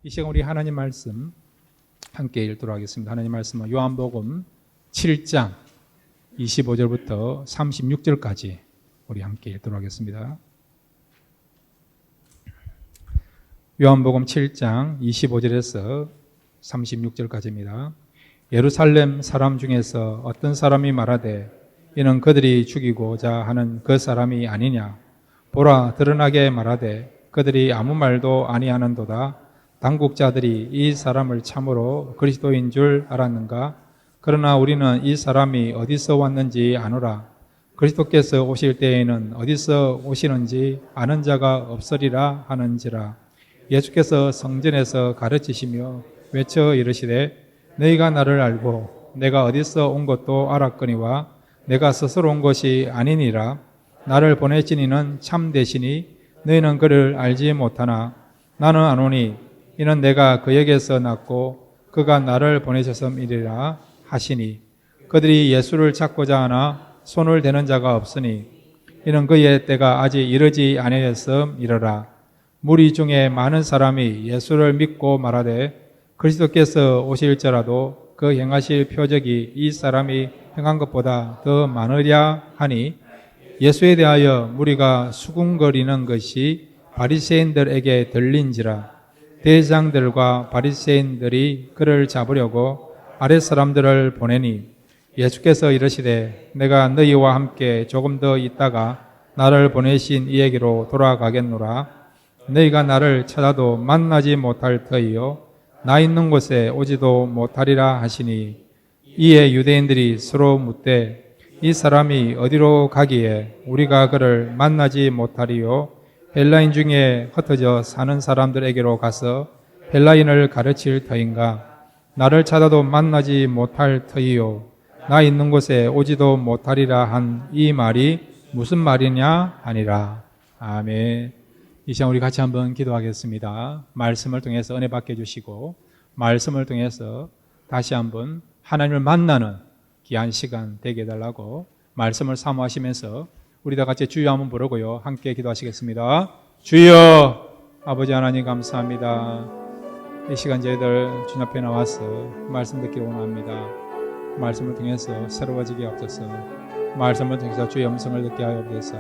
이 시간 우리 하나님 말씀 함께 읽도록 하겠습니다. 하나님 말씀은 요한복음 7장 25절부터 36절까지 우리 함께 읽도록 하겠습니다. 요한복음 7장 25절에서 36절까지입니다. 예루살렘 사람 중에서 어떤 사람이 말하되 이는 그들이 죽이고자 하는 그 사람이 아니냐. 보라, 드러나게 말하되 그들이 아무 말도 아니하는도다. 당국자들이 이 사람을 참으로 그리스도인 줄 알았는가? 그러나 우리는 이 사람이 어디서 왔는지 아노라. 그리스도께서 오실 때에는 어디서 오시는지 아는 자가 없으리라 하는지라. 예수께서 성전에서 가르치시며 외쳐 이르시되 너희가 나를 알고 내가 어디서 온 것도 알았거니와 내가 스스로 온 것이 아니니라. 나를 보내신 이는 참되시니 너희는 그를 알지 못하나 나는 아노니 이는 내가 그에게서 났고 그가 나를 보내셨음이리라 하시니 그들이 예수를 찾고자 하나 손을 대는 자가 없으니 이는 그의 때가 아직 이르지 아니하였음이러라. 무리 중에 많은 사람이 예수를 믿고 말하되 그리스도께서 오실지라도 그 행하실 표적이 이 사람이 행한 것보다 더 많으랴 하니 예수에 대하여 무리가 수군거리는 것이 바리새인들에게 들린지라. 대장들과 바리새인들이 그를 잡으려고 아랫사람들을 보내니 예수께서 이르시되 내가 너희와 함께 조금 더 있다가 나를 보내신 이에게로 돌아가겠노라. 너희가 나를 찾아도 만나지 못할 터이요 나 있는 곳에 오지도 못하리라 하시니 이에 유대인들이 서로 묻되 이 사람이 어디로 가기에 우리가 그를 만나지 못하리요 헬라인 중에 흩어져 사는 사람들에게로 가서 헬라인을 가르칠 터인가? 나를 찾아도 만나지 못할 터이요 나 있는 곳에 오지도 못하리라 한 이 말이 무슨 말이냐 하니라. 아멘. 이 시간 우리 같이 한번 기도하겠습니다. 말씀을 통해서 은혜 받게 해주시고 말씀을 통해서 다시 한번 하나님을 만나는 귀한 시간 되게 해달라고 말씀을 사모하시면서 우리 다 같이 주여 한번 부르고요. 함께 기도하시겠습니다. 주여, 아버지 하나님 감사합니다. 이 시간 저희들 주님 앞에 나와서 말씀 듣기를 원합니다. 말씀을 통해서 새로워지게 하옵소서. 말씀을 통해서 주의 음성을 듣게 하옵소서.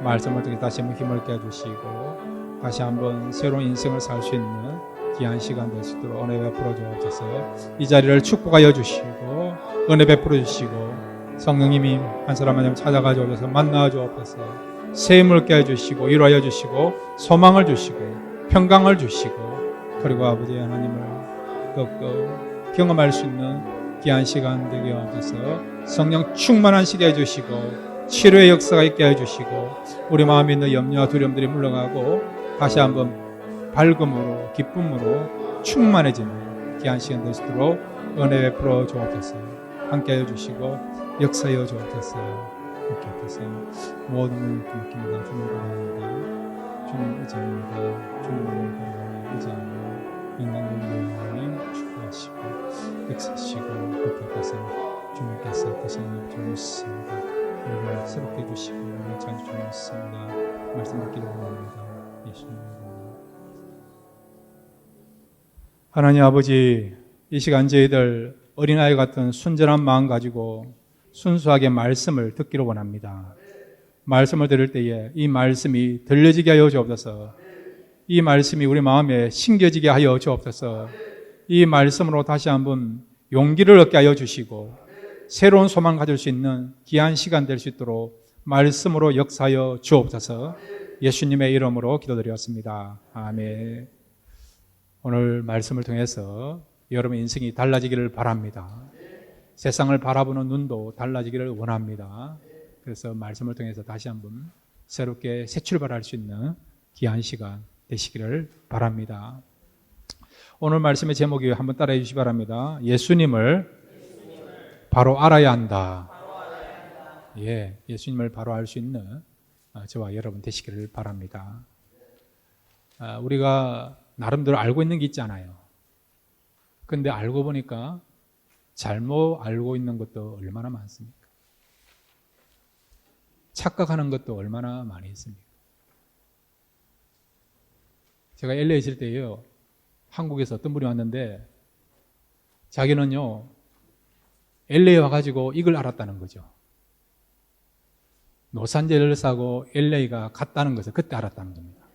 말씀을 통해 다시 한번 힘을 얻게 해주시고 다시 한번 새로운 인생을 살 수 있는 귀한 시간 될 수 있도록 은혜 베풀어 주옵소서. 이 자리를 축복하여 주시고 은혜 베풀어 주시고 성령님이 한 사람 한 사람 찾아가 주옵소서. 만나 주옵소서. 새 힘을 얻게 해주시고 위로하여 주시고 소망을 주시고 평강을 주시고 그리고 아버지 하나님을 꼭 경험할 수 있는 귀한 시간 되게 하옵소서. 성령 충만한 시게 해주시고 치료의 역사가 있게 해주시고 우리 마음에 있는 염려와 두려움들이 물러가고 다시 한번 밝음으로 기쁨으로 충만해지는 귀한 시간 될 수 있도록 은혜 베풀어 주옵소서. 함께 해주시고 역사여 주옵소서. 함께 하옵소서. 모든 것을 맡깁니다. 주님 바랍니다. 주님 의지합니다. 주님 의지하며 영광과 영광을 축복하시고 역사시고 그렇게 하옵소서. 주님께서 되시는 줄 믿습니다. 우리를 새롭게 해주시고 우리를 잘 주셨습니다. 말씀 듣기를 원합니다. 예수님 이름으로. 하나님 아버지, 이 시간 저희들 어린아이 같은 순전한 마음 가지고 순수하게 말씀을 듣기를 원합니다. 말씀을 들을 때에 이 말씀이 들려지게 하여 주옵소서. 이 말씀이 우리 마음에 심겨지게 하여 주옵소서. 이 말씀으로 다시 한번 용기를 얻게 하여 주시고 새로운 소망 가질 수 있는 귀한 시간 될 수 있도록 말씀으로 역사하여 주옵소서. 예수님의 이름으로 기도드렸습니다. 아멘. 오늘 말씀을 통해서 여러분 인생이 달라지기를 바랍니다. 세상을 바라보는 눈도 달라지기를 원합니다. 그래서 말씀을 통해서 다시 한번 새롭게 새 출발할 수 있는 귀한 시간 되시기를 바랍니다. 오늘 말씀의 제목이 한번 따라해 주시기 바랍니다. 예수님을 바로 알아야 한다. 예, 예수님을 바로 알 수 있는 저와 여러분 되시기를 바랍니다. 우리가 나름대로 알고 있는 게 있잖아요. 근데 알고 보니까 잘못 알고 있는 것도 얼마나 많습니까? 착각하는 것도 얼마나 많이 있습니까? 제가 LA 있을 때요, 한국에서 어떤 분이 왔는데 자기는요 LA에 와가지고 이걸 알았다는 거죠. 로산젤레스하고 LA가 같다는 것을 그때 알았다는 겁니다.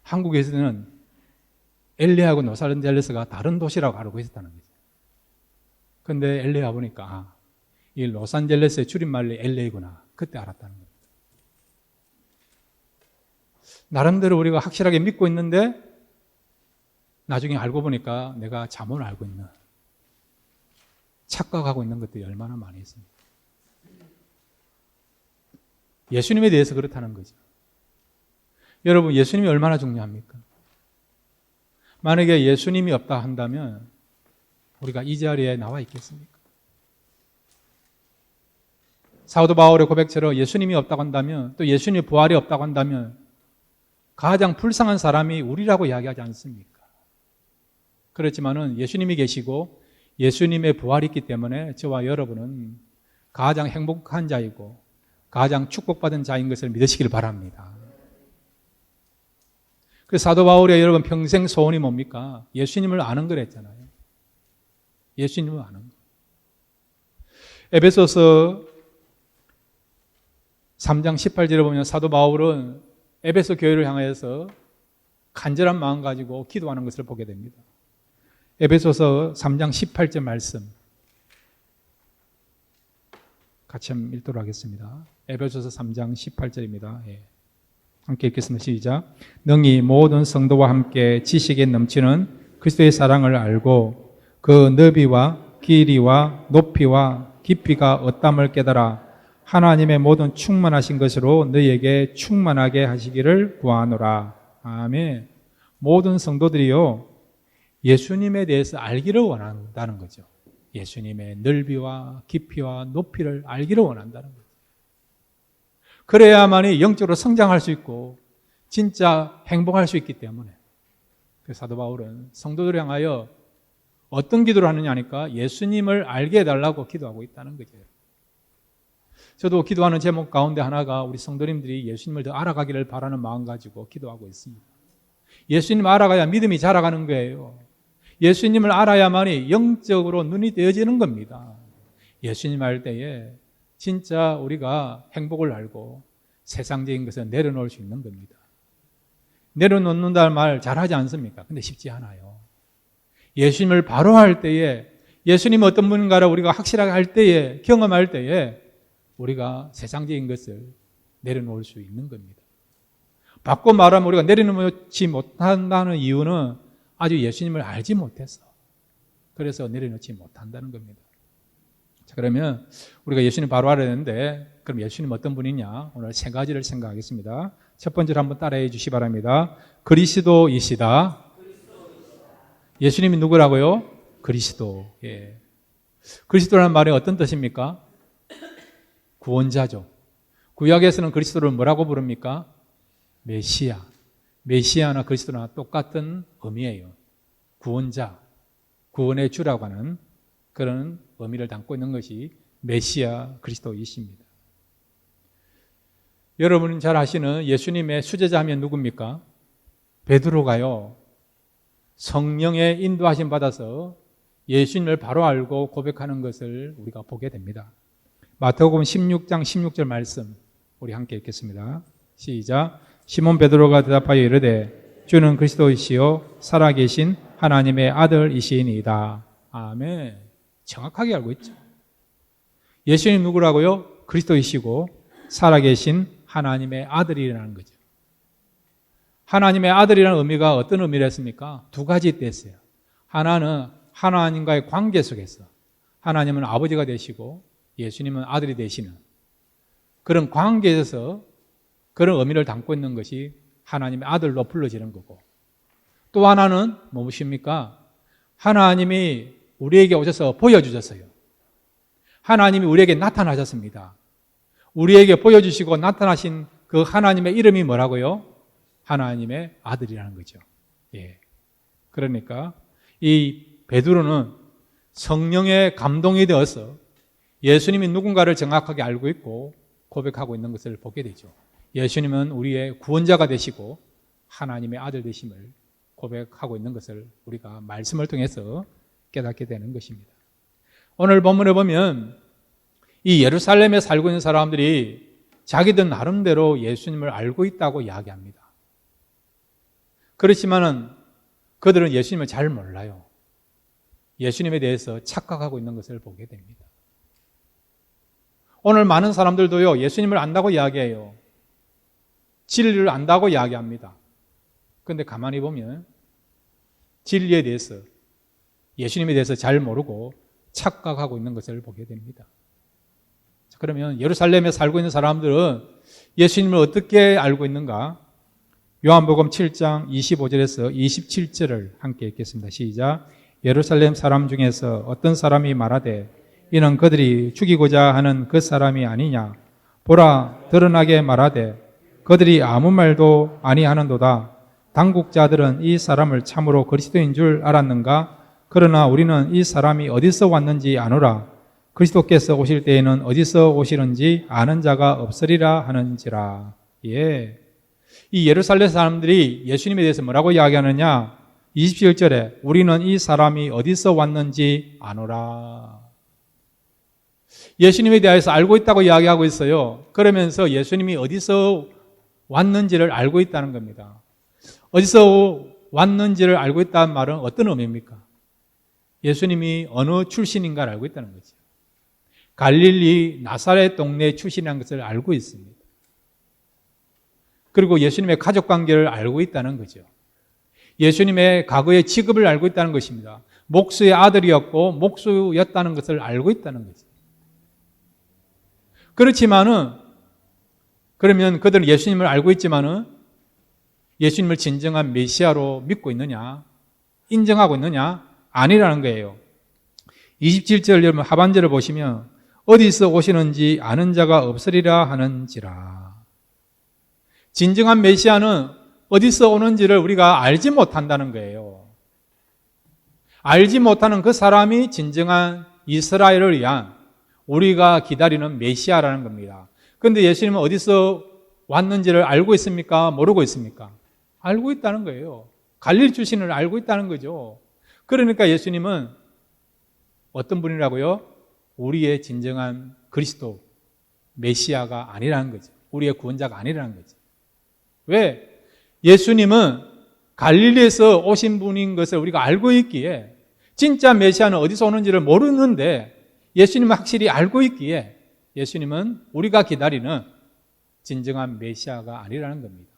한국에서는 LA하고 로산젤레스가 다른 도시라고 알고 있었다는 거죠. 그런데 LA 와보니까 이 로산젤레스의 줄임말이 LA구나. 그때 알았다는 겁니다. 나름대로 우리가 확실하게 믿고 있는데 나중에 알고 보니까 내가 잘못 알고 있는, 착각하고 있는 것들이 얼마나 많이 있습니다. 예수님에 대해서 그렇다는 거죠. 여러분, 예수님이 얼마나 중요합니까? 만약에 예수님이 없다 한다면 우리가 이 자리에 나와 있겠습니까? 사도 바울의 고백처럼 예수님이 없다고 한다면, 또 예수님의 부활이 없다고 한다면 가장 불쌍한 사람이 우리라고 이야기하지 않습니까? 그렇지만은 예수님이 계시고 예수님의 부활이 있기 때문에 저와 여러분은 가장 행복한 자이고 가장 축복받은 자인 것을 믿으시길 바랍니다. 그래서 사도 바울이 여러분 평생 소원이 뭡니까? 예수님을 아는 거랬잖아요. 예수님을 아는 거. 에베소서 3장 18절에 보면 사도 바울은 에베소 교회를 향해서 간절한 마음 가지고 기도하는 것을 보게 됩니다. 에베소서 3장 18절 말씀 같이 한번 읽도록 하겠습니다. 에베소서 3장 18절입니다. 예. 함께 읽겠습니다. 시작. 능히 모든 성도와 함께 지식에 넘치는 그리스도의 사랑을 알고 그 너비와 길이와 높이와 깊이가 어떠함을 깨달아 하나님의 모든 충만하신 것으로 너희에게 충만하게 하시기를 구하노라. 아멘. 모든 성도들이요 예수님에 대해서 알기를 원한다는 거죠. 예수님의 넓이와 깊이와 높이를 알기를 원한다는 거죠. 그래야만이 영적으로 성장할 수 있고 진짜 행복할 수 있기 때문에. 그래서 사도 바울은 성도들을 향하여 어떤 기도를 하느냐 하니까 예수님을 알게 해달라고 기도하고 있다는 거죠. 저도 기도하는 제목 가운데 하나가 우리 성도님들이 예수님을 더 알아가기를 바라는 마음 가지고 기도하고 있습니다. 예수님을 알아가야 믿음이 자라가는 거예요. 예수님을 알아야만이 영적으로 눈이 떼어지는 겁니다. 예수님 알 때에 진짜 우리가 행복을 알고 세상적인 것을 내려놓을 수 있는 겁니다. 내려놓는다는 말 잘하지 않습니까? 근데 쉽지 않아요. 예수님을 바로 할 때에, 예수님이 어떤 분인가를 우리가 확실하게 할 때에, 경험할 때에 우리가 세상적인 것을 내려놓을 수 있는 겁니다. 바꿔 말하면 우리가 내려놓지 못한다는 이유는 아주 예수님을 알지 못해서, 그래서 내려놓지 못한다는 겁니다. 자, 그러면 우리가 예수님 바로 알아야 되는데 그럼 예수님 어떤 분이냐? 오늘 세 가지를 생각하겠습니다. 첫 번째로 한번 따라해 주시기 바랍니다. 그리스도이시다. 예수님이 누구라고요? 그리스도. 예. 그리스도라는 말이 어떤 뜻입니까? 구원자죠. 구약에서는 그리스도를 뭐라고 부릅니까? 메시아. 메시아나 그리스도나 똑같은 의미예요. 구원자, 구원의 주라고 하는 그런 의미를 담고 있는 것이 메시아 그리스도이십니다. 여러분은 잘 아시는 예수님의 수제자하면 누굽니까? 베드로가요. 성령의 인도하심 받아서 예수님을 바로 알고 고백하는 것을 우리가 보게 됩니다. 마태복음 16장 16절 말씀 우리 함께 읽겠습니다. 시작. 시몬 베드로가 대답하여 이르되 주는 그리스도이시요 살아계신 하나님의 아들이시니이다. 아멘. 정확하게 알고 있죠. 예수님 누구라고요? 그리스도이시고 살아계신 하나님의 아들이라는 거죠. 하나님의 아들이라는 의미가 어떤 의미를 했습니까? 두 가지 뜻이에요. 하나는 하나님과의 관계 속에서 하나님은 아버지가 되시고 예수님은 아들이 되시는 그런 관계에서 그런 의미를 담고 있는 것이 하나님의 아들로 불러지는 거고, 또 하나는 무엇입니까? 하나님이 우리에게 오셔서 보여주셨어요. 하나님이 우리에게 나타나셨습니다. 우리에게 보여주시고 나타나신 그 하나님의 이름이 뭐라고요? 하나님의 아들이라는 거죠. 예. 그러니까 이 베드로는 성령의 감동이 되어서 예수님이 누군가를 정확하게 알고 있고 고백하고 있는 것을 보게 되죠. 예수님은 우리의 구원자가 되시고 하나님의 아들 되심을 고백하고 있는 것을 우리가 말씀을 통해서 깨닫게 되는 것입니다. 오늘 본문에 보면 이 예루살렘에 살고 있는 사람들이 자기들 나름대로 예수님을 알고 있다고 이야기합니다. 그렇지만은 그들은 예수님을 잘 몰라요. 예수님에 대해서 착각하고 있는 것을 보게 됩니다. 오늘 많은 사람들도요, 예수님을 안다고 이야기해요. 진리를 안다고 이야기합니다. 그런데 가만히 보면 진리에 대해서, 예수님에 대해서 잘 모르고 착각하고 있는 것을 보게 됩니다. 그러면 예루살렘에 살고 있는 사람들은 예수님을 어떻게 알고 있는가? 요한복음 7장 25절에서 27절을 함께 읽겠습니다. 시작. 예루살렘 사람 중에서 어떤 사람이 말하되 이는 그들이 죽이고자 하는 그 사람이 아니냐? 보라, 드러나게 말하되 그들이 아무 말도 아니하는도다. 당국자들은 이 사람을 참으로 그리스도인 줄 알았는가? 그러나 우리는 이 사람이 어디서 왔는지 아노라. 그리스도께서 오실 때에는 어디서 오시는지 아는 자가 없으리라 하는지라. 예. 이 예루살렘 사람들이 예수님에 대해서 뭐라고 이야기하느냐? 27절에 우리는 이 사람이 어디서 왔는지 아노라. 예수님에 대해서 알고 있다고 이야기하고 있어요. 그러면서 예수님이 어디서 왔는지를 알고 있다는 겁니다. 어디서 왔는지를 알고 있다는 말은 어떤 의미입니까? 예수님이 어느 출신인가를 알고 있다는 거죠. 갈릴리 나사렛 동네 출신이라는 것을 알고 있습니다. 그리고 예수님의 가족관계를 알고 있다는 거죠. 예수님의 과거의 직업을 알고 있다는 것입니다. 목수의 아들이었고 목수였다는 것을 알고 있다는 거죠. 그렇지만은, 그러면 그들은 예수님을 알고 있지만은 예수님을 진정한 메시아로 믿고 있느냐? 인정하고 있느냐? 아니라는 거예요. 27절 여러분 하반절을 보시면 어디서 오시는지 아는 자가 없으리라 하는지라. 진정한 메시아는 어디서 오는지를 우리가 알지 못한다는 거예요. 알지 못하는 그 사람이 진정한 이스라엘을 위한 우리가 기다리는 메시아라는 겁니다. 그런데 예수님은 어디서 왔는지를 알고 있습니까? 모르고 있습니까? 알고 있다는 거예요. 갈릴 출신을 알고 있다는 거죠. 그러니까 예수님은 어떤 분이라고요? 우리의 진정한 그리스도, 메시아가 아니라는 거죠. 우리의 구원자가 아니라는 거죠. 왜? 예수님은 갈릴리에서 오신 분인 것을 우리가 알고 있기에 진짜 메시아는 어디서 오는지를 모르는데 예수님은 확실히 알고 있기에 예수님은 우리가 기다리는 진정한 메시아가 아니라는 겁니다.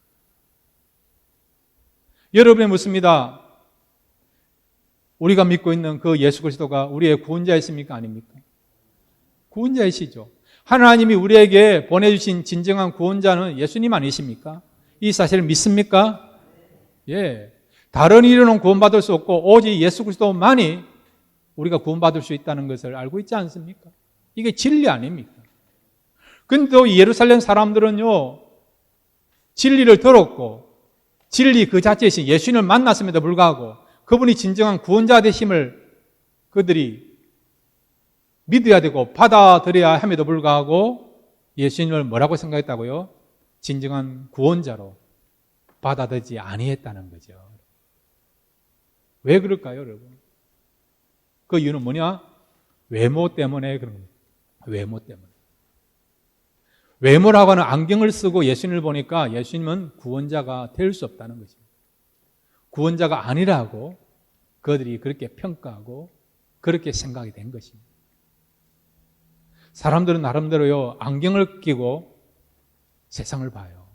여러분이 묻습니다. 우리가 믿고 있는 그 예수 그리스도가 우리의 구원자이십니까? 아닙니까? 구원자이시죠. 하나님이 우리에게 보내주신 진정한 구원자는 예수님 아니십니까? 이 사실을 믿습니까? 예. 다른 이로는 구원받을 수 없고 오직 예수 그리스도만이 우리가 구원받을 수 있다는 것을 알고 있지 않습니까? 이게 진리 아닙니까? 근데 또 예루살렘 사람들은요, 진리를 들었고 진리 그 자체이신 예수님을 만났음에도 불구하고 그분이 진정한 구원자 되심을 그들이 믿어야 되고 받아들여야 함에도 불구하고 예수님을 뭐라고 생각했다고요? 진정한 구원자로 받아들이지 아니했다는 거죠. 왜 그럴까요, 여러분? 그 이유는 뭐냐? 외모 때문에 그런 겁니다. 외모 때문에. 외모라고 하는 안경을 쓰고 예수님을 보니까 예수님은 구원자가 될 수 없다는 거죠. 구원자가 아니라고 그들이 그렇게 평가하고 그렇게 생각이 된 것입니다. 사람들은 나름대로요, 안경을 끼고 세상을 봐요.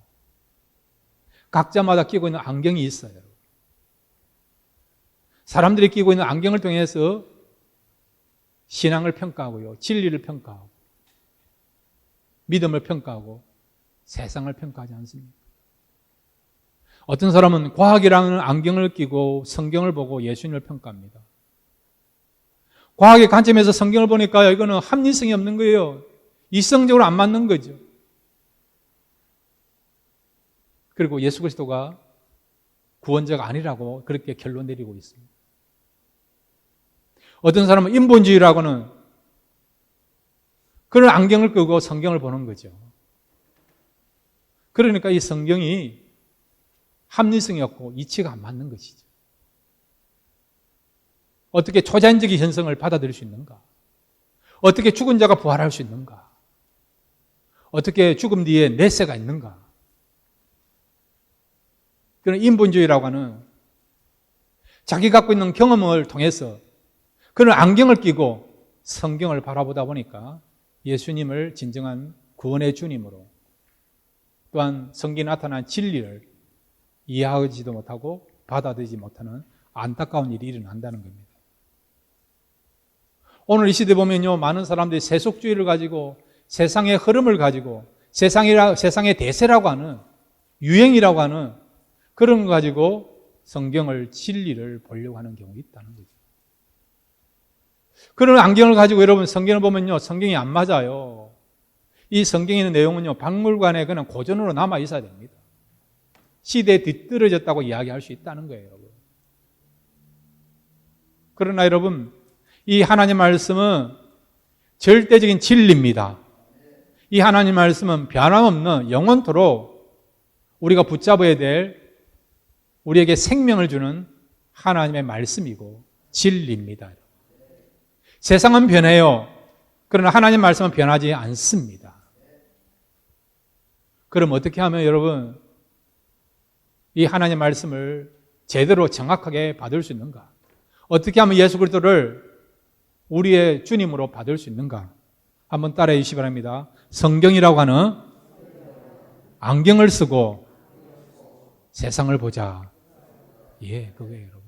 각자마다 끼고 있는 안경이 있어요. 사람들이 끼고 있는 안경을 통해서 신앙을 평가하고요, 진리를 평가하고 믿음을 평가하고 세상을 평가하지 않습니까? 어떤 사람은 과학이라는 안경을 끼고 성경을 보고 예수님을 평가합니다. 과학의 관점에서 성경을 보니까 이거는 합리성이 없는 거예요. 이성적으로 안 맞는 거죠. 그리고 예수 그리스도가 구원자가 아니라고 그렇게 결론 내리고 있습니다. 어떤 사람은 인본주의라고는 그런 안경을 끄고 성경을 보는 거죠. 그러니까 이 성경이 합리성이 없고 이치가 안 맞는 것이죠. 어떻게 초자연적인 현상을 받아들일 수 있는가? 어떻게 죽은 자가 부활할 수 있는가? 어떻게 죽음 뒤에 내세가 있는가? 그런 인본주의라고 하는 자기 갖고 있는 경험을 통해서 그런 안경을 끼고 성경을 바라보다 보니까 예수님을 진정한 구원의 주님으로 또한 성경에 나타난 진리를 이해하지도 못하고 받아들이지 못하는 안타까운 일이 일어난다는 겁니다. 오늘 이 시대 보면요, 많은 사람들이 세속주의를 가지고 세상의 흐름을 가지고 세상의 대세라고 하는 유행이라고 하는 그런 거 가지고 성경을 진리를 보려고 하는 경우가 있다는 거죠. 그런 안경을 가지고 여러분 성경을 보면요, 성경이 안 맞아요. 이 성경에 있는 내용은요, 박물관에 그냥 고전으로 남아 있어야 됩니다. 시대에 뒤떨어졌다고 이야기할 수 있다는 거예요, 여러분. 그러나 여러분, 이 하나님 말씀은 절대적인 진리입니다. 이 하나님 말씀은 변함없는 영원토록 우리가 붙잡아야 될 우리에게 생명을 주는 하나님의 말씀이고 진리입니다. 세상은 변해요. 그러나 하나님 말씀은 변하지 않습니다. 그럼 어떻게 하면 여러분 이 하나님 말씀을 제대로 정확하게 받을 수 있는가? 어떻게 하면 예수 그리스도를 우리의 주님으로 받을 수 있는가? 한번 따라해 주시기 바랍니다. 성경이라고 하는 안경을 쓰고 세상을 보자. 예, 그거예요, 여러분.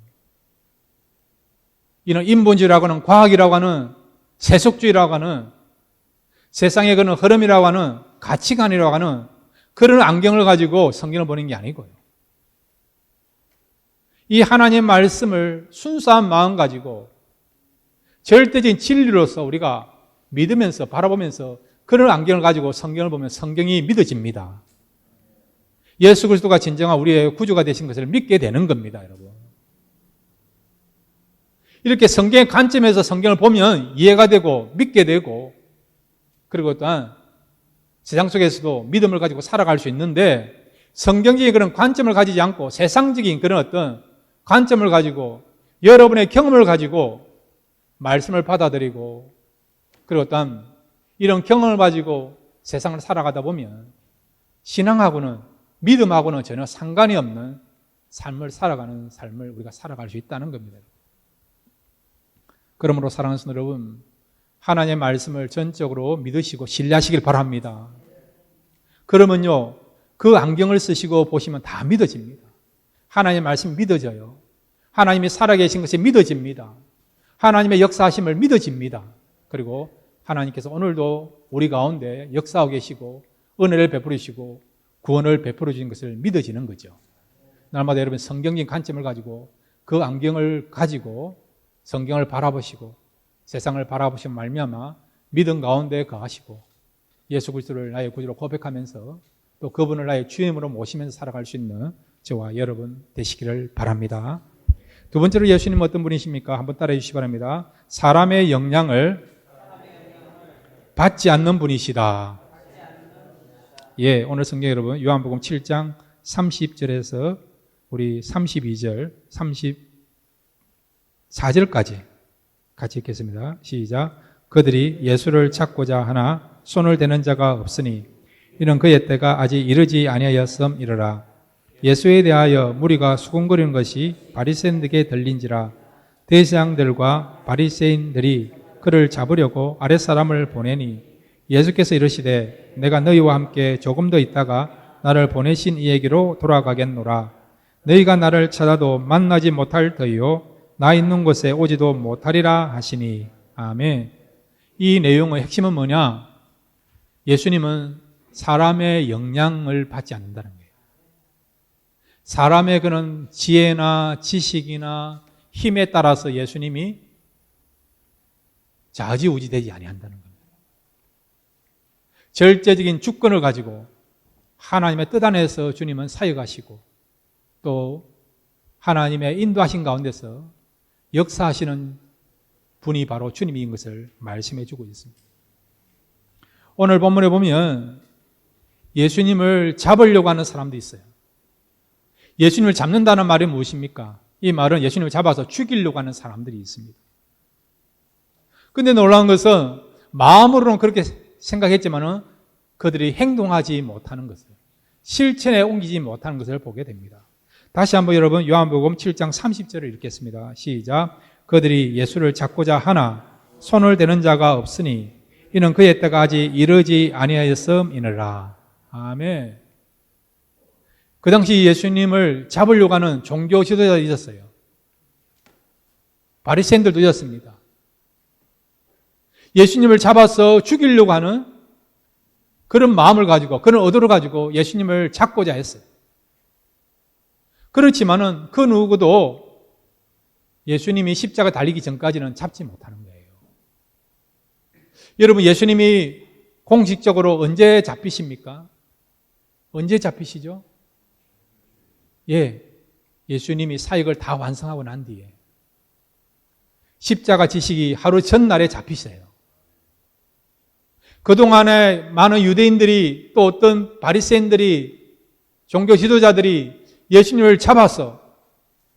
이는 인본주의라고 하는 과학이라고 하는 세속주의라고 하는 세상의 그런 흐름이라고 하는 가치관이라고 하는 그런 안경을 가지고 성경을 보는 게 아니고요. 이 하나님의 말씀을 순수한 마음 가지고 절대적인 진리로서 우리가 믿으면서 바라보면서 그런 안경을 가지고 성경을 보면 성경이 믿어집니다. 예수 그리스도가 진정한 우리의 구주가 되신 것을 믿게 되는 겁니다, 여러분. 이렇게 성경의 관점에서 성경을 보면 이해가 되고 믿게 되고 그리고 또한 세상 속에서도 믿음을 가지고 살아갈 수 있는데 성경적인 그런 관점을 가지지 않고 세상적인 그런 어떤 관점을 가지고 여러분의 경험을 가지고 말씀을 받아들이고 그리고 또한 이런 경험을 가지고 세상을 살아가다 보면 신앙하고는 믿음하고는 전혀 상관이 없는 삶을 살아가는 삶을 우리가 살아갈 수 있다는 겁니다. 그러므로 사랑하는 성도 여러분, 하나님의 말씀을 전적으로 믿으시고 신뢰하시길 바랍니다. 그러면요, 그 안경을 쓰시고 보시면 다 믿어집니다. 하나님의 말씀이 믿어져요. 하나님이 살아계신 것이 믿어집니다. 하나님의 역사하심을 믿어집니다. 그리고 하나님께서 오늘도 우리 가운데 역사하고 계시고 은혜를 베풀으시고 구원을 베풀어 주신 것을 믿어지는 거죠. 날마다 여러분 성경적인 관점을 가지고 그 안경을 가지고 성경을 바라보시고 세상을 바라보시면 말미암아 믿음 가운데 거하시고 예수 그리스도를 나의 구주로 고백하면서 또 그분을 나의 주님으로 모시면서 살아갈 수 있는 저와 여러분 되시기를 바랍니다. 두 번째로 예수님은 어떤 분이십니까? 한번 따라해 주시기 바랍니다. 사람의 영향을 받지 않는 분이시다. 예, 오늘 성경 여러분 요한복음 7장 30절에서 우리 32절, 34절까지 같이 읽겠습니다. 시작. 그들이 예수를 찾고자 하나 손을 대는 자가 없으니 이는 그의 때가 아직 이르지 아니하였음이러라. 예수에 대하여 무리가 수군거리는 것이 바리새인들에게 들린지라. 대제사장들과 바리새인들이 그를 잡으려고 아랫사람을 보내니 예수께서 이르시되 내가 너희와 함께 조금 더 있다가 나를 보내신 이에게로 돌아가겠노라. 너희가 나를 찾아도 만나지 못할 터이요 나 있는 곳에 오지도 못하리라 하시니. 아멘. 이 내용의 핵심은 뭐냐? 예수님은 사람의 영향을 받지 않는다는 거예요. 사람의 그런 지혜나 지식이나 힘에 따라서 예수님이 좌지우지되지 아니한다는 겁니다. 절대적인 주권을 가지고 하나님의 뜻 안에서 주님은 사역하시고 또 하나님의 인도하신 가운데서 역사하시는 분이 바로 주님인 것을 말씀해 주고 있습니다. 오늘 본문에 보면 예수님을 잡으려고 하는 사람도 있어요. 예수님을 잡는다는 말이 무엇입니까? 이 말은 예수님을 잡아서 죽이려고 하는 사람들이 있습니다. 근데 놀라운 것은 마음으로는 그렇게 생각했지만은 그들이 행동하지 못하는 것을, 실천에 옮기지 못하는 것을 보게 됩니다. 다시 한번 여러분 요한복음 7장 30절을 읽겠습니다. 시작. 그들이 예수를 잡고자 하나 손을 대는 자가 없으니 이는 그의 때가 아직 이르지 아니하였음이니라. 아멘. 그 당시 예수님을 잡으려고 하는 종교 지도자들이 있었어요. 바리새인들도 있었습니다. 예수님을 잡아서 죽이려고 하는 그런 마음을 가지고, 그런 의도를 가지고 예수님을 잡고자 했어요. 그렇지만은 그 누구도 예수님이 십자가 달리기 전까지는 잡지 못하는 거예요. 여러분, 예수님이 공식적으로 언제 잡히십니까? 언제 잡히시죠? 예, 예수님이 사역을 다 완성하고 난 뒤에 십자가 지시기 하루 전날에 잡히세요. 그동안에 많은 유대인들이 또 어떤 바리새인들이 종교 지도자들이 예수님을 잡아서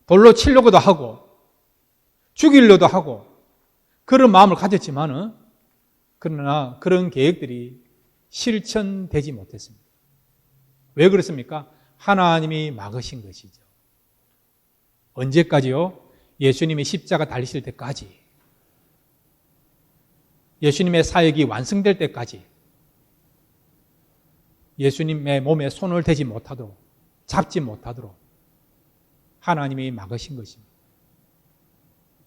돌로 치려고도 하고 죽이려도 하고 그런 마음을 가졌지만은 그러나 그런 계획들이 실천되지 못했습니다. 왜 그렇습니까? 하나님이 막으신 것이죠. 언제까지요? 예수님이 십자가 달리실 때까지. 예수님의 사역이 완성될 때까지 예수님의 몸에 손을 대지 못하도록, 잡지 못하도록 하나님이 막으신 것입니다.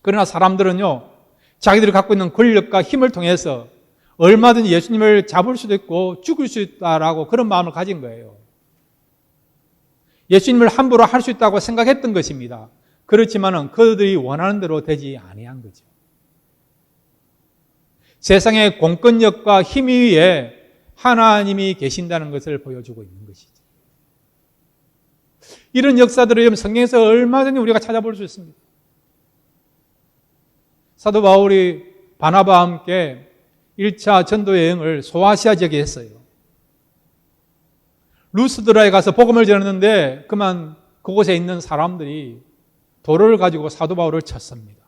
그러나 사람들은요, 자기들이 갖고 있는 권력과 힘을 통해서 얼마든지 예수님을 잡을 수도 있고 죽일 수 있다라고 그런 마음을 가진 거예요. 예수님을 함부로 할 수 있다고 생각했던 것입니다. 그렇지만은 그들이 원하는 대로 되지 아니한 거죠. 세상의 공권력과 힘 위에 하나님이 계신다는 것을 보여주고 있는 것이죠. 이런 역사들을 성경에서 얼마든지 우리가 찾아볼 수 있습니다. 사도 바울이 바나바와 함께 1차 전도 여행을 소아시아 지역에 했어요. 루스드라에 가서 복음을 전했는데 그만 그곳에 있는 사람들이 돌을 가지고 사도 바울을 쳤습니다.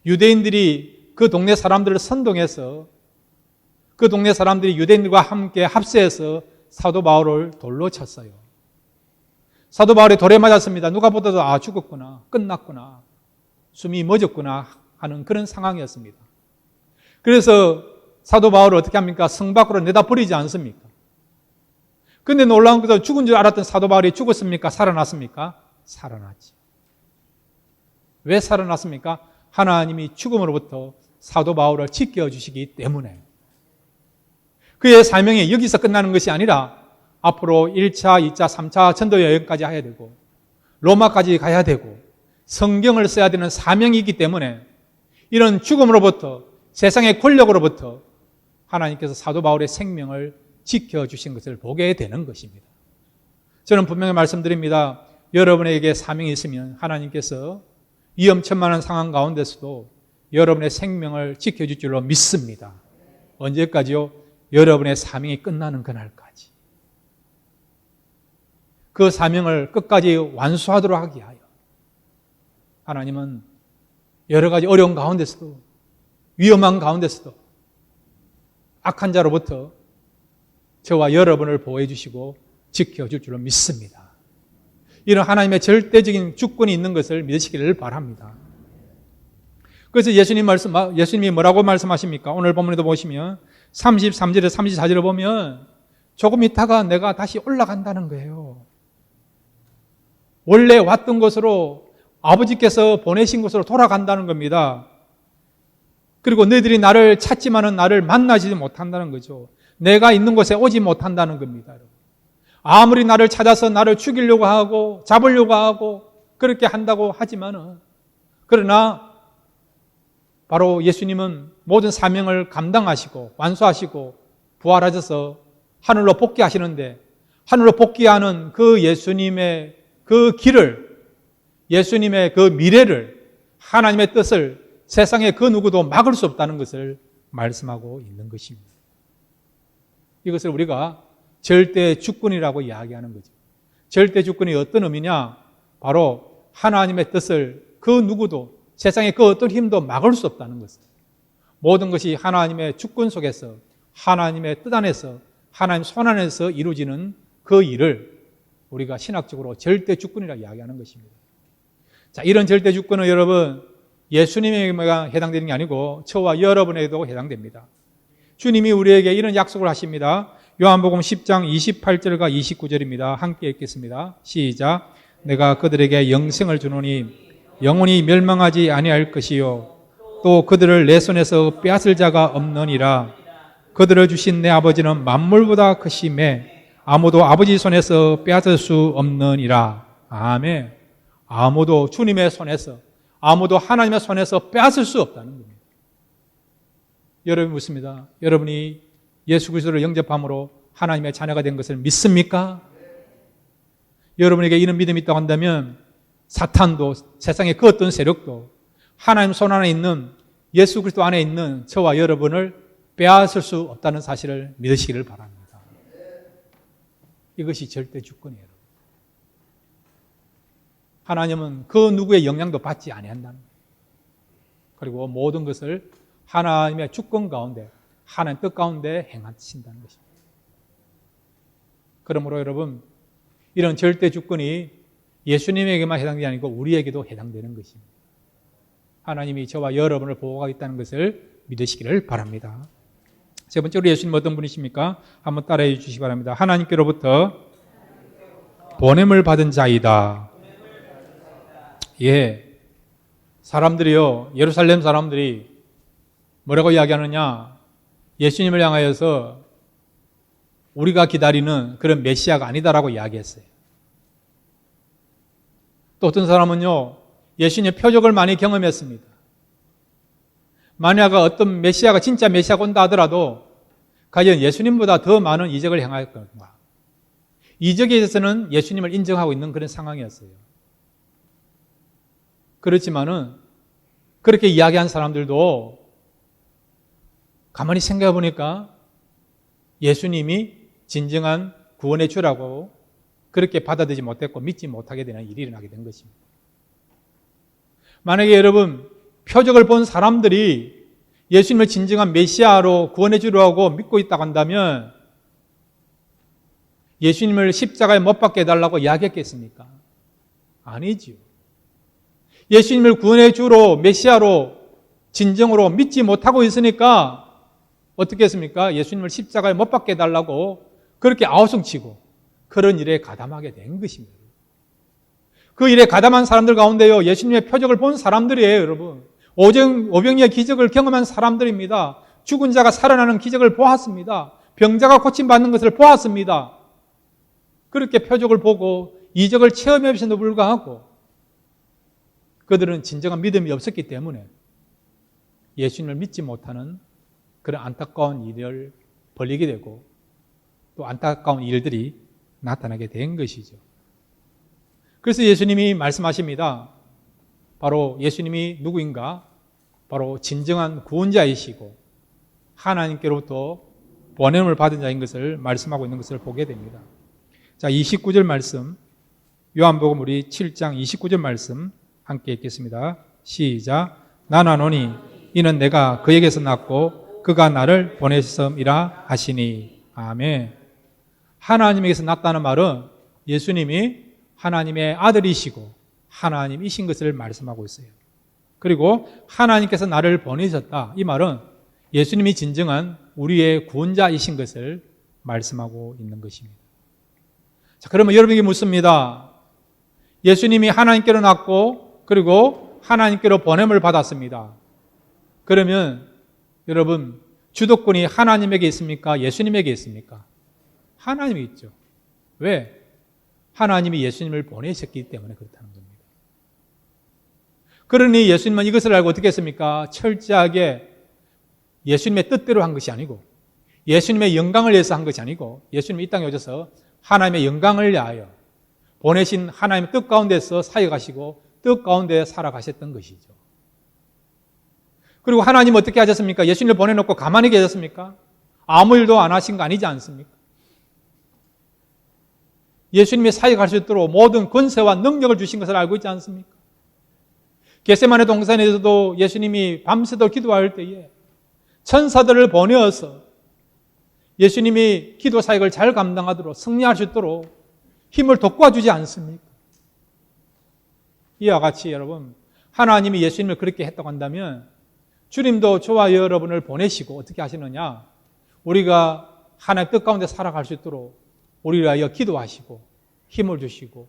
유대인들이 그 동네 사람들을 선동해서 그 동네 사람들이 유대인들과 함께 합세해서 사도 바울을 돌로 쳤어요. 사도 바울이 돌에 맞았습니다. 누가 보더라도 아, 죽었구나, 끝났구나, 숨이 멎었구나 하는 그런 상황이었습니다. 그래서 사도 바울을 어떻게 합니까? 성 밖으로 내다 버리지 않습니까? 근데 놀라운 것은 죽은 줄 알았던 사도 바울이 죽었습니까? 살아났습니까? 살아났죠. 왜 살아났습니까? 하나님이 죽음으로부터 사도 바울을 지켜주시기 때문에. 그의 사명이 여기서 끝나는 것이 아니라 앞으로 1차, 2차, 3차 전도 여행까지 해야 되고 로마까지 가야 되고 성경을 써야 되는 사명이 있기 때문에 이런 죽음으로부터, 세상의 권력으로부터 하나님께서 사도 바울의 생명을 지켜주신 것을 보게 되는 것입니다. 저는 분명히 말씀드립니다. 여러분에게 사명이 있으면 하나님께서 위험천만한 상황 가운데서도 여러분의 생명을 지켜줄 줄로 믿습니다. 언제까지요? 여러분의 사명이 끝나는 그날까지. 그 사명을 끝까지 완수하도록 하기 위하여 하나님은 여러 가지 어려운 가운데서도, 위험한 가운데서도 악한 자로부터 저와 여러분을 보호해 주시고 지켜줄 줄로 믿습니다. 이런 하나님의 절대적인 주권이 있는 것을 믿으시기를 바랍니다. 그래서 예수님이 뭐라고 말씀하십니까? 오늘 본문에도 보시면 33절에 34절을 보면 조금 있다가 내가 다시 올라간다는 거예요. 원래 왔던 곳으로, 아버지께서 보내신 곳으로 돌아간다는 겁니다. 그리고 너희들이 나를 찾지만은 나를 만나지 못한다는 거죠. 내가 있는 곳에 오지 못한다는 겁니다. 아무리 나를 찾아서 나를 죽이려고 하고 잡으려고 하고 그렇게 한다고 하지만은, 그러나 바로 예수님은 모든 사명을 감당하시고 완수하시고 부활하셔서 하늘로 복귀하시는데, 하늘로 복귀하는 그 예수님의 그 길을, 예수님의 그 미래를, 하나님의 뜻을 세상의 그 누구도 막을 수 없다는 것을 말씀하고 있는 것입니다. 이것을 우리가 절대 주권이라고 이야기하는 거죠. 절대 주권이 어떤 의미냐? 바로 하나님의 뜻을 그 누구도 세상의 그 어떤 힘도 막을 수 없다는 것을, 모든 것이 하나님의 주권 속에서 하나님의 뜻 안에서 하나님 손 안에서 이루어지는 그 일을 우리가 신학적으로 절대 주권이라고 이야기하는 것입니다. 자, 이런 절대 주권은 여러분 예수님에게만 해당되는 게 아니고 저와 여러분에게도 해당됩니다. 주님이 우리에게 이런 약속을 하십니다. 요한복음 10장 28절과 29절입니다. 함께 읽겠습니다. 시작. 내가 그들에게 영생을 주노니 영원히 멸망하지 아니할 것이요 또 그들을 내 손에서 빼앗을 자가 없느니라. 그들을 주신 내 아버지는 만물보다 크심에 아무도 아버지 손에서 빼앗을 수 없느니라. 아멘. 아무도 주님의 손에서, 아무도 하나님의 손에서 빼앗을 수 없다는 겁니다. 여러분 묻습니다. 여러분이 예수 그리스도를 영접함으로 하나님의 자녀가 된 것을 믿습니까? 여러분에게 이런 믿음이 있다고 한다면 사탄도 세상의 그 어떤 세력도 하나님 손 안에 있는 예수 그리스도 안에 있는 저와 여러분을 빼앗을 수 없다는 사실을 믿으시기를 바랍니다. 이것이 절대 주권이에요. 하나님은 그 누구의 영향도 받지 아니한다는 거예요. 그리고 모든 것을 하나님의 주권 가운데, 하나님의 뜻 가운데 행하신다는 것입니다. 그러므로 여러분, 이런 절대 주권이 예수님에게만 해당되지 아니고 우리에게도 해당되는 것입니다. 하나님이 저와 여러분을 보호하고 있다는 것을 믿으시기를 바랍니다. 세 번째로 예수님 어떤 분이십니까? 한번 따라해 주시기 바랍니다. 하나님께로부터 보냄을 받은 자이다. 예, 사람들이요, 예루살렘 사람들이 뭐라고 이야기하느냐? 예수님을 향하여서 우리가 기다리는 그런 메시아가 아니다라고 이야기했어요. 또 어떤 사람은요, 예수님의 표적을 많이 경험했습니다. 만약 어떤 메시아가 진짜 메시아가 온다 하더라도 과연 예수님보다 더 많은 이적을 행할 건가? 이적에 대해서는 예수님을 인정하고 있는 그런 상황이었어요. 그렇지만은 그렇게 이야기한 사람들도 가만히 생각해 보니까 예수님이 진정한 구원의 주라고 그렇게 받아들이지 못했고 믿지 못하게 되는 일이 일어나게 된 것입니다. 만약에 여러분 표적을 본 사람들이 예수님을 진정한 메시아로 구원의 주라고 믿고 있다고 한다면 예수님을 십자가에 못 박게 해달라고 이야기했겠습니까? 아니지요. 예수님을 구원의 주로 메시아로 진정으로 믿지 못하고 있으니까 어떻게 했습니까? 예수님을 십자가에 못 박게 해달라고 그렇게 아우성치고 그런 일에 가담하게 된 것입니다. 그 일에 가담한 사람들 가운데요, 예수님의 표적을 본 사람들이에요, 여러분. 오병이의 기적을 경험한 사람들입니다. 죽은 자가 살아나는 기적을 보았습니다. 병자가 고침받는 것을 보았습니다. 그렇게 표적을 보고 이적을 체험했음에도 불구하고 그들은 진정한 믿음이 없었기 때문에 예수님을 믿지 못하는 그런 안타까운 일을 벌이게 되고 또 안타까운 일들이 나타나게 된 것이죠. 그래서 예수님이 말씀하십니다. 바로 예수님이 누구인가? 바로 진정한 구원자이시고 하나님께로부터 보냄을 받은 자인 것을 말씀하고 있는 것을 보게 됩니다. 자, 29절 말씀, 요한복음 우리 7장 29절 말씀 함께 읽겠습니다. 시작. 나나노니 이는 내가 그에게서 났고 그가 나를 보내셨음이라 하시니. 아멘. 하나님에게서 났다는 말은 예수님이 하나님의 아들이시고 하나님이신 것을 말씀하고 있어요. 그리고 하나님께서 나를 보내셨다. 이 말은 예수님이 진정한 우리의 구원자이신 것을 말씀하고 있는 것입니다. 자, 그러면 여러분에게 묻습니다. 예수님이 하나님께로 났고 그리고 하나님께로 보냄을 받았습니다. 그러면 여러분 주도권이 하나님에게 있습니까? 예수님에게 있습니까? 하나님이 있죠. 왜? 하나님이 예수님을 보내셨기 때문에 그렇다는 겁니다. 그러니 예수님은 이것을 알고 어떻게 했습니까? 철저하게 예수님의 뜻대로 한 것이 아니고 예수님의 영광을 위해서 한 것이 아니고 예수님이 이 땅에 오셔서 하나님의 영광을 위하여 보내신 하나님의 뜻 가운데서 사역하시고 뜻 가운데 살아가셨던 것이죠. 그리고 하나님은 어떻게 하셨습니까? 예수님을 보내놓고 가만히 계셨습니까? 아무 일도 안 하신 거 아니지 않습니까? 예수님이 사역할 수 있도록 모든 권세와 능력을 주신 것을 알고 있지 않습니까? 겟세마네 동산에서도 예수님이 밤새도록 기도할 때에 천사들을 보내어서 예수님이 기도 사역을 잘 감당하도록 승리할 수 있도록 힘을 돋궈주지 않습니까? 이와 같이 여러분, 하나님이 예수님을 그렇게 했다고 한다면 주님도 저와 여러분을 보내시고 어떻게 하시느냐? 우리가 하나님의 뜻 가운데 살아갈 수 있도록 우리를 위하여 기도하시고 힘을 주시고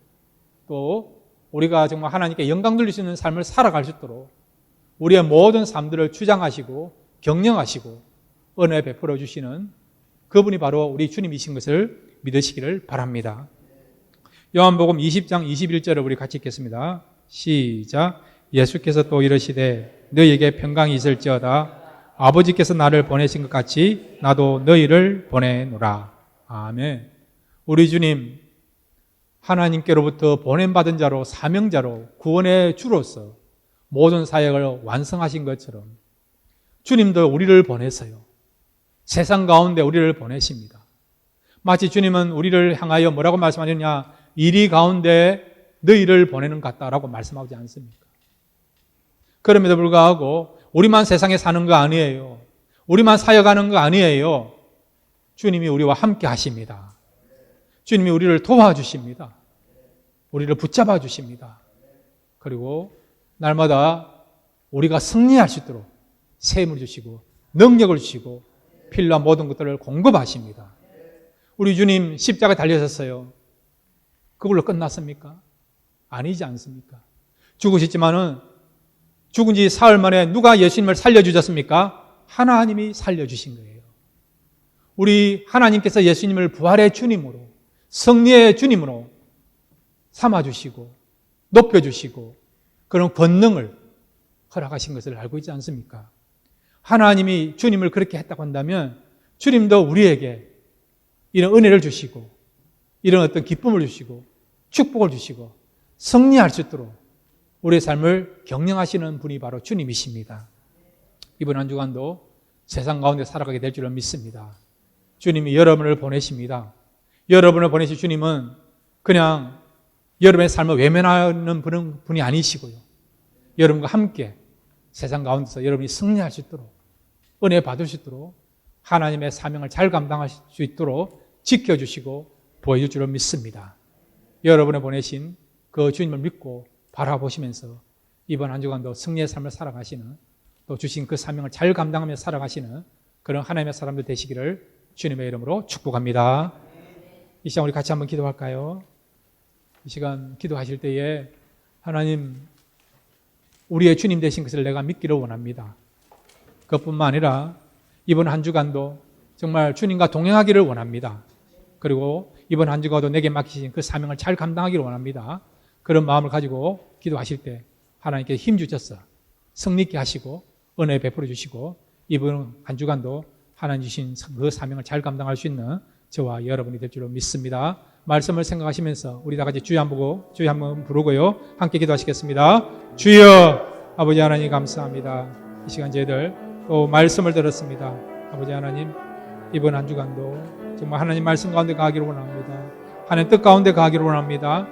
또 우리가 정말 하나님께 영광 돌릴 수 있는 삶을 살아갈 수 있도록 우리의 모든 삶들을 주장하시고 격려하시고 은혜 베풀어 주시는 그분이 바로 우리 주님이신 것을 믿으시기를 바랍니다. 요한복음 20장 21절을 우리 같이 읽겠습니다. 시작. 예수께서 또 이르시되 너희에게 평강이 있을지어다. 아버지께서 나를 보내신 것 같이 나도 너희를 보내노라. 아멘. 우리 주님 하나님께로부터 보냄받은 자로 사명자로 구원의 주로서 모든 사역을 완성하신 것처럼 주님도 우리를 보내서요. 세상 가운데 우리를 보내십니다. 마치 주님은 우리를 향하여 뭐라고 말씀하셨냐? 이리 가운데 너희를 보내는 것 같다라고 말씀하지 않습니까? 그럼에도 불구하고 우리만 세상에 사는 거 아니에요. 우리만 사역하는 거 아니에요. 주님이 우리와 함께 하십니다. 주님이 우리를 도와주십니다. 우리를 붙잡아 주십니다. 그리고 날마다 우리가 승리할 수 있도록 셈을 주시고 능력을 주시고 필요한 모든 것들을 공급하십니다. 우리 주님 십자가에 달리셨어요. 그걸로 끝났습니까? 아니지 않습니까? 죽으셨지만은 죽은 지 사흘 만에 누가 예수님을 살려주셨습니까? 하나님이 살려주신 거예요. 우리 하나님께서 예수님을 부활의 주님으로 승리의 주님으로 삼아주시고 높여주시고 그런 권능을 허락하신 것을 알고 있지 않습니까? 하나님이 주님을 그렇게 했다고 한다면 주님도 우리에게 이런 은혜를 주시고 이런 어떤 기쁨을 주시고 축복을 주시고 승리할 수 있도록 우리의 삶을 경영하시는 분이 바로 주님이십니다. 이번 한 주간도 세상 가운데 살아가게 될 줄을 믿습니다. 주님이 여러분을 보내십니다. 여러분을 보내신 주님은 그냥 여러분의 삶을 외면하는 분이 아니시고요. 여러분과 함께 세상 가운데서 여러분이 승리할 수 있도록 은혜 받을 수 있도록 하나님의 사명을 잘 감당할 수 있도록 지켜주시고 보여줄 줄을 믿습니다. 여러분을 보내신 그 주님을 믿고 바라보시면서 이번 한 주간도 승리의 삶을 살아가시는 또 주신 그 사명을 잘 감당하며 살아가시는 그런 하나님의 사람들 되시기를 주님의 이름으로 축복합니다. 이 시간 우리 같이 한번 기도할까요? 이 시간 기도하실 때에 하나님 우리의 주님 되신 것을 내가 믿기를 원합니다. 그것뿐만 아니라 이번 한 주간도 정말 주님과 동행하기를 원합니다. 그리고 이번 한 주간도 내게 맡기신 그 사명을 잘 감당하기를 원합니다. 그런 마음을 가지고 기도하실 때 하나님께 힘 주셔서 승리 있게 하시고 은혜 베풀어 주시고 이번 한 주간도 하나님 주신 그 사명을 잘 감당할 수 있는 저와 여러분이 될 줄로 믿습니다. 말씀을 생각하시면서 우리 다 같이 주여 한번 부르고요. 함께 기도하시겠습니다. 주여 아버지 하나님 감사합니다. 이 시간 저희들 또 말씀을 들었습니다. 아버지 하나님 이번 한 주간도 정말 하나님 말씀 가운데 가기를 원합니다. 하나님 뜻 가운데 가기를 원합니다.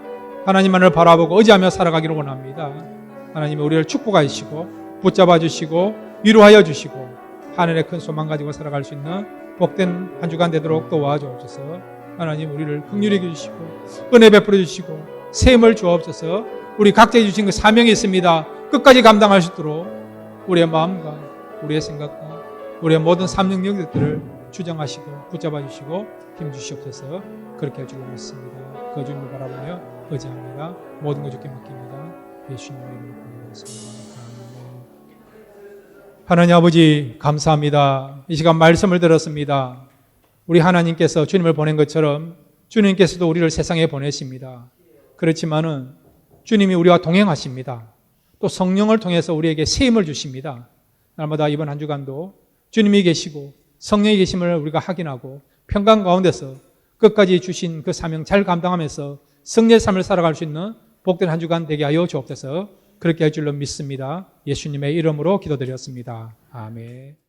하나님만을 바라보고 의지하며 살아가기를 원합니다. 하나님이 우리를 축복하시고 붙잡아 주시고 위로하여 주시고 하늘의 큰 소망 가지고 살아갈 수 있는 복된 한 주간 되도록 도와주옵소서. 하나님 우리를 긍휼히 여기시고 은혜 베풀어 주시고 셈을 주옵소서. 우리 각자에 주신 그 사명이 있습니다. 끝까지 감당할 수 있도록 우리의 마음과 우리의 생각과 우리의 모든 삶 능력들을 주장하시고 붙잡아 주시고 힘 주시옵소서. 그렇게 할 줄로 믿습니다. 그 주님을 바라보며 의지합니다. 모든 것 주께 맡깁니다. 예수님의 이름으로 기도드렸습니다. 하나님 아버지 감사합니다. 이 시간 말씀을 들었습니다. 우리 하나님께서 주님을 보낸 것처럼 주님께서도 우리를 세상에 보내십니다. 그렇지만은 주님이 우리와 동행하십니다. 또 성령을 통해서 우리에게 세임을 주십니다. 날마다 이번 한 주간도 주님이 계시고 성령이 계심을 우리가 확인하고 평강 가운데서 끝까지 주신 그 사명 잘 감당하면서 승리의 삶을 살아갈 수 있는 복된 한 주간 되게 하여 주옵소서. 그렇게 할 줄로 믿습니다. 예수님의 이름으로 기도드렸습니다. 아멘.